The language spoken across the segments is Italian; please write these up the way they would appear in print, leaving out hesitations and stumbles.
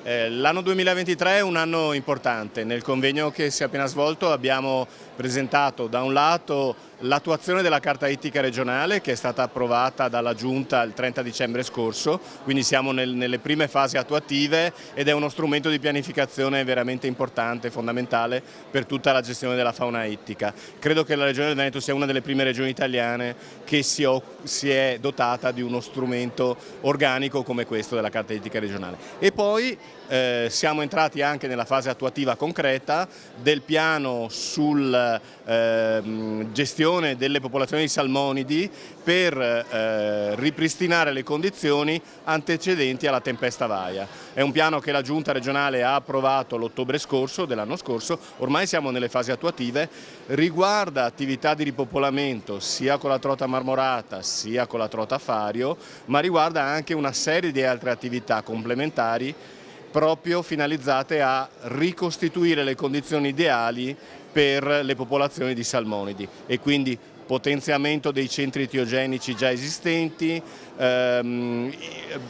L'anno 2023 è un anno importante. Nel convegno che si è appena svolto abbiamo presentato da un lato l'attuazione della Carta Ittica regionale, che è stata approvata dalla Giunta il 30 dicembre scorso, quindi siamo nelle prime fasi attuative ed è uno strumento di pianificazione veramente importante, fondamentale per tutta la gestione della fauna ittica. Credo che la Regione del Veneto sia una delle prime regioni italiane che si è dotata di uno strumento organico come questo della Carta Ittica regionale. E poi siamo entrati anche nella fase attuativa concreta del piano sul gestione delle popolazioni di salmonidi per ripristinare le condizioni antecedenti alla tempesta Vaia. È un piano che la Giunta regionale ha approvato l'ottobre scorso, dell'anno scorso, ormai siamo nelle fasi attuative, riguarda attività di ripopolamento sia con la trota marmorata sia con la trota fario, ma riguarda anche una serie di altre attività complementari proprio finalizzate a ricostituire le condizioni ideali per le popolazioni di salmonidi e quindi potenziamento dei centri etiogenici già esistenti,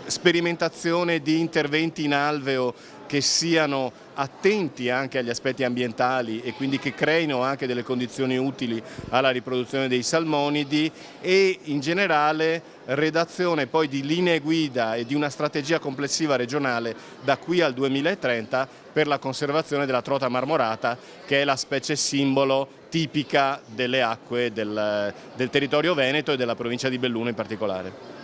sperimentazione di interventi in alveo che siano attenti anche agli aspetti ambientali e quindi che creino anche delle condizioni utili alla riproduzione dei salmonidi e in generale redazione poi di linee guida e di una strategia complessiva regionale da qui al 2030 per la conservazione della trota marmorata, che è la specie simbolo tipica delle acque del territorio veneto e della provincia di Belluno in particolare.